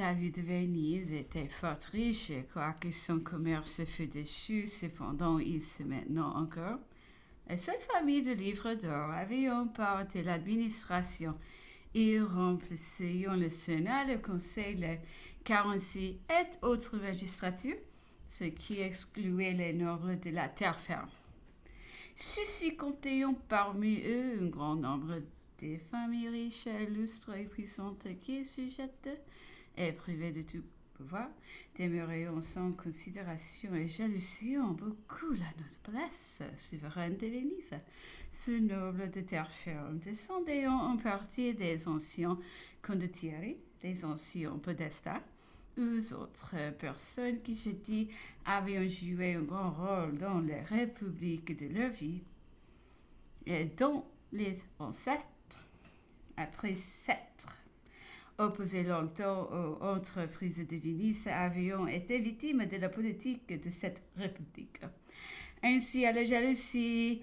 La ville de Venise était fort riche et quoique son commerce fut déchu, cependant il se maintenant encore. La seule famille de livres d'or avait en part de l'administration. Ils remplissaient le Sénat, le Conseil, le 46 et autres magistratures, ce qui excluait les nobles de la terre ferme. Ceux-ci comptaient parmi eux un grand nombre de familles riches, illustres et puissantes qui, sujettes et privées de tout pouvoir, demeuraient sans considération et jalousie en beaucoup la noblesse souveraine de Venise. Ce noble de terre ferme descendait en partie des anciens condottieri, des anciens podestats, aux autres personnes qui, je dis, avaient joué un grand rôle dans les républiques de leur vie et dont les ancêtres, après s'être opposés longtemps aux entreprises de Venise, avaient été victimes de la politique de cette république. Ainsi, à la jalousie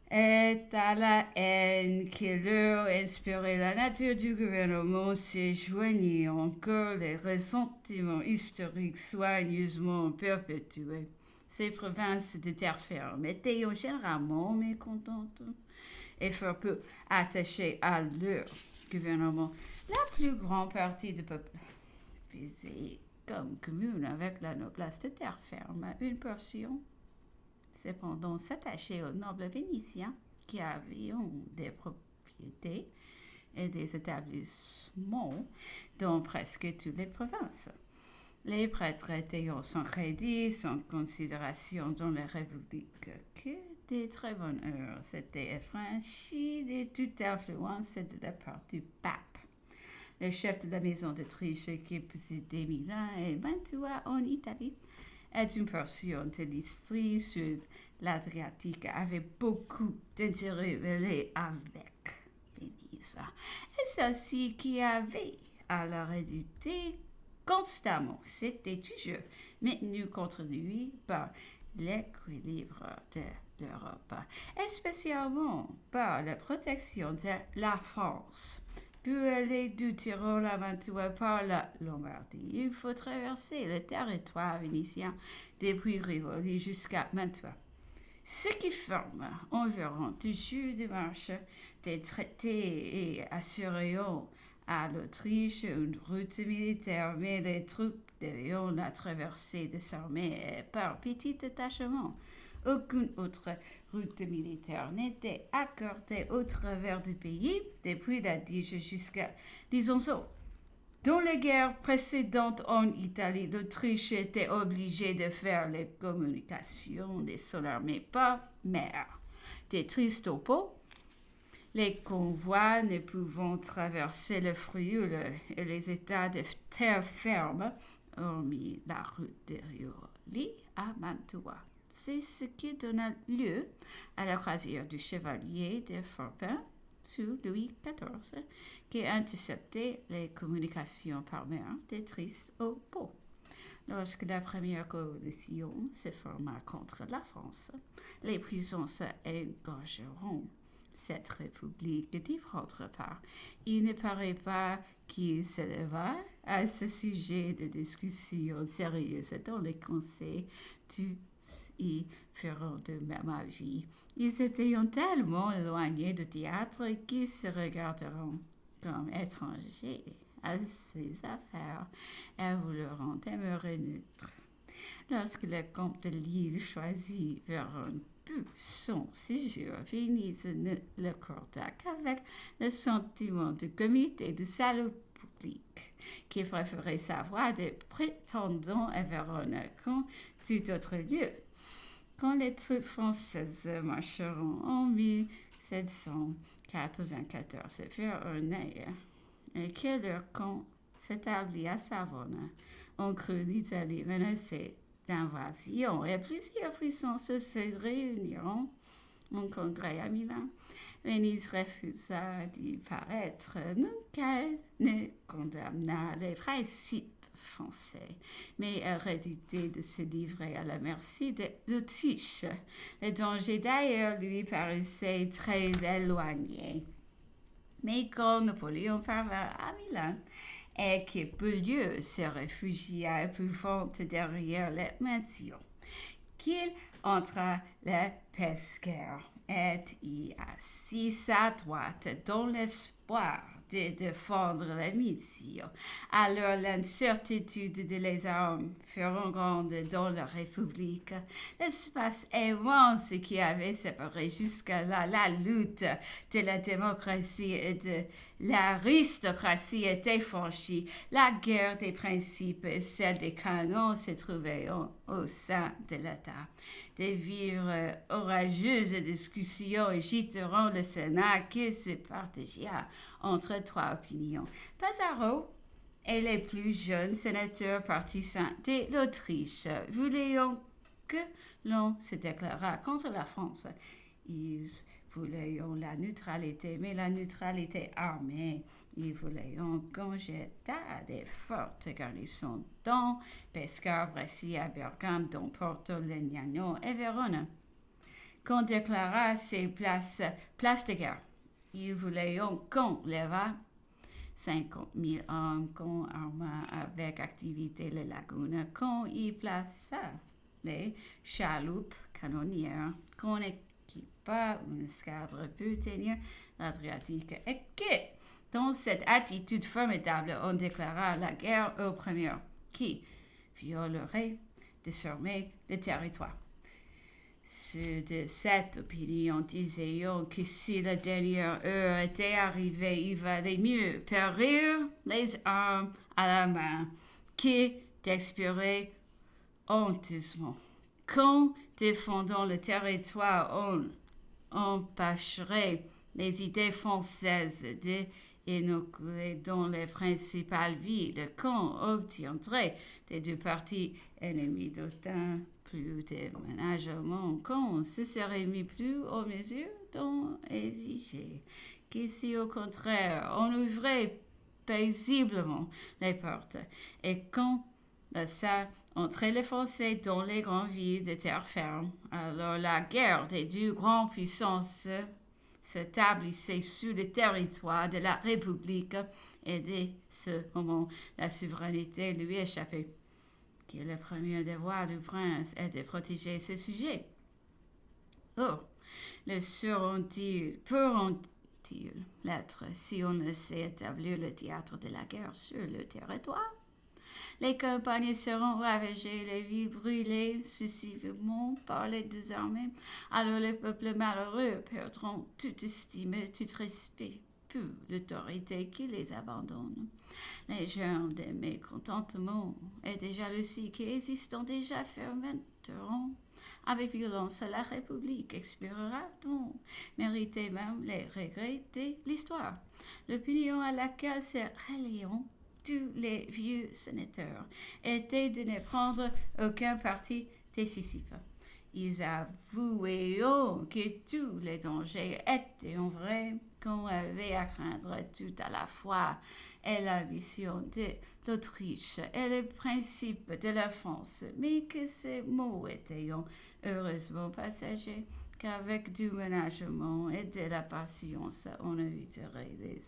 et à la haine qui leur inspirait la nature du gouvernement se joignaient encore les ressentiments historiques soigneusement perpétués. Ces provinces de terre ferme étaient généralement mécontentes et fort peu attachées à leur gouvernement. La plus grande partie du peuple faisait comme commune avec la noblesse de terre ferme une portion. Cependant, s'attachait aux nobles vénitiens qui avaient des propriétés et des établissements dans presque toutes les provinces. Les prêtres étaient sans crédit, sans considération dans la République, que de très bonne heure s'étaient affranchis de toute influence de la part du pape. Le chef de la maison d'Autriche qui possédait Milan et Mantua en Italie est une portion de l'Istrie sur l'Adriatique avait beaucoup d'intérêt relié avec Venise. Et celle-ci qui avait à la redouter constamment, c'était toujours maintenu contre lui par l'équilibre de l'Europe, et spécialement par la protection de la France. Pour aller du Tyrol à Mantua par la Lombardie, il faut traverser le territoire vénitien depuis Rivoli jusqu'à Mantua, ce qui forme environ 2 jours de marche. Des traités et assurant à l'Autriche une route militaire, mais les troupes devaient la traverser désormais par petits détachements. Aucune autre route militaire n'était accordée au travers du pays, depuis la Dige jusqu'à l'Isonzo. Dans les guerres précédentes en Italie, l'Autriche était obligée de faire les communications de son armée par mer. Des Tristopo, les convois ne pouvant traverser le Frioul et les états de terre ferme, hormis la route de Rioli à Mantua. C'est ce qui donna lieu à la croisière du chevalier de Forbin sous Louis XIV, qui interceptait les communications par mer des Tris au Pau. Lorsque la première coalition se forma contre la France, les puissances engorgeront cette république d'y prendre part. Il ne paraît pas qu'il s'éleva à ce sujet de discussion sérieuse dans les conseils du y feront de même avis. Ils étaient tellement éloignés du théâtre qu'ils se regarderont comme étrangers à ces affaires et voudront demeurer neutres. Lorsque le comte de Lille choisit Vérone pour son séjour, Venise ne le accorda qu'avec le sentiment du comité de salut public, qui préférait savoir des prétendants à Vérone qu'en tout autre lieu. Quand les troupes françaises marcheront en 1794 vers Ornay et que leur camp s'établit à Savone, on crut l'Italie menacée d'invasion et plusieurs puissances se réuniront en congrès à Milan. Venise refusa d'y paraître, non qu'elle ne condamna les principes français, mais redoutait de se livrer à la merci de l'Autriche. Le danger d'ailleurs lui paraissait très éloigné. Mais quand Napoléon parvint à Milan et que Beaulieu se réfugia épouvante derrière la maison. Qu'il entra le pesqueur et y assis à droite dans l'espoir de défendre la mission. Alors l'incertitude de les armes furent grande dans la République. L'espace immense qui avait séparé jusqu'à-là la lutte de la démocratie et de l'aristocratie était franchi. La guerre des principes et celle des canons se trouvaient au sein de l'État. Des vives orageuses discussions agiteront le Sénat qui se partagea entre trois opinions. Pizarro et les plus jeunes sénateurs partisans de l'Autriche voulaient que l'on se déclarât contre la France. Ils voulaient la neutralité, mais la neutralité armée. Ils voulaient qu'on jeta des fortes garnisons dans Pescara, Brescia, Bergame, dans Porto, Legnano et Verona. Qu'on déclara ces places de guerre. Ils voulaient qu'on leva 50 000 hommes, qu'on arma avec activité les lagunes, qu'on y plaça les chaloupes canonnières, qu'on équipa une escadre peut tenir l'Adriatique et que, dans cette attitude formidable, on déclara la guerre aux premiers qui violeraient désormais le territoire. Ceux de cette opinion disaient que si la dernière heure était arrivée, il valait mieux périr les armes à la main que d'expirer honteusement. Qu'en défendant le territoire, on empêcherait les idées françaises d'inoculer dans les principales villes, qu'on obtiendrait des deux parties ennemies d'autant plus de ménagement, qu'on se serait mis plus aux mesures d'en exiger, que si au contraire on ouvrait paisiblement les portes et qu'on laissa entrer les Français dans les grandes villes de terre ferme, alors la guerre des deux grandes puissances s'établissait sur le territoire de la République et dès ce moment la souveraineté lui échappait. Que le premier devoir du prince est de protéger ses sujets. Oh, le pourront-ils l'être si on ne sait établir le théâtre de la guerre sur le territoire? Les campagnes seront ravagées, les villes brûlées successivement par les deux armées. Alors les peuples malheureux perdront toute estime, tout respect pour l'autorité qui les abandonne. Les germes des mécontentements et des jalousies qui existent déjà fermenteront. Avec violence, la République expirera donc, mériter même les regrets de l'histoire. L'opinion à laquelle se rallieront tous les vieux sénateurs était de ne prendre aucun parti décisif. Ils avouaient que tous les dangers étaient vrais, qu'on avait à craindre tout à la fois et l'ambition de l'Autriche et les principes de la France, mais que ces mots étaient heureusement passagers, qu'avec du ménagement et de la patience, on éviterait les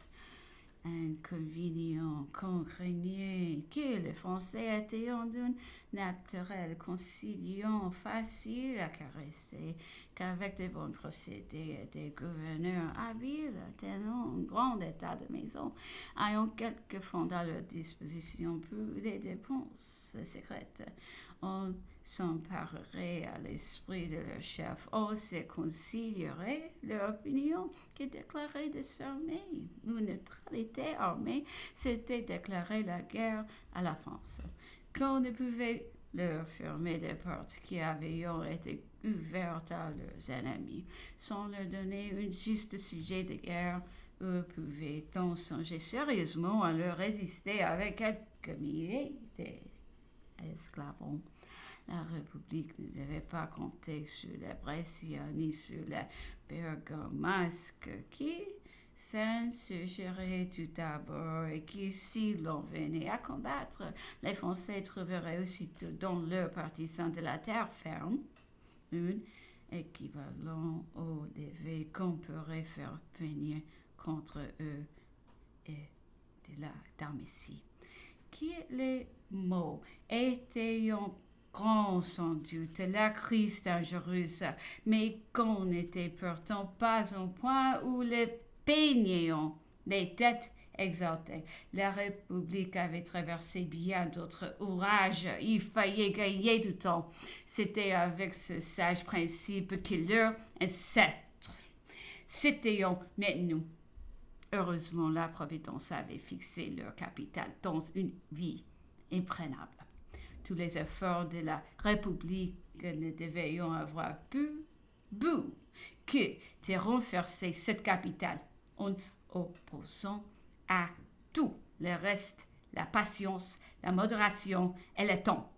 inconvénients qu'on craignait, que les Français étaient d'un naturel conciliant facile à caresser, qu'avec de bons procédés et des gouverneurs habiles tenant un grand état de maison, ayant quelques fonds à leur disposition pour les dépenses secrètes, on s'emparerait à l'esprit de leur chef, on se concilierait leur opinion qui déclarait de se fermer une neutralité armée, c'était déclarer la guerre à la France. Qu'on ne pouvait leur fermer des portes qui avaient été ouvertes à leurs ennemis, sans leur donner un juste sujet de guerre, ou pouvait-on songer sérieusement à leur résister avec quelques milliers d'esclaves? La République ne devait pas compter sur les Bresciens ni sur les Bergamasques qui s'insurgeraient tout d'abord et qui, si l'on venait à combattre, les Français trouveraient aussitôt dans leurs partisans de la terre ferme un équivalent au levé qu'on pourrait faire venir contre eux et de la Dalmatie. qui les mots étaient grand sans doute la crise dangereuse, mais qu'on n'était pourtant pas au point où les peignions, les têtes exaltées. La République avait traversé bien d'autres orages. Il fallait gagner du temps. C'était avec ce sage principe que leur ancêtre. C'était mais nous. Heureusement, la Providence avait fixé leur capitale dans une vie imprenable. Tous les efforts de la République ne devaient avoir but que de renforcer cette capitale en opposant à tout le reste la patience, la modération et le temps.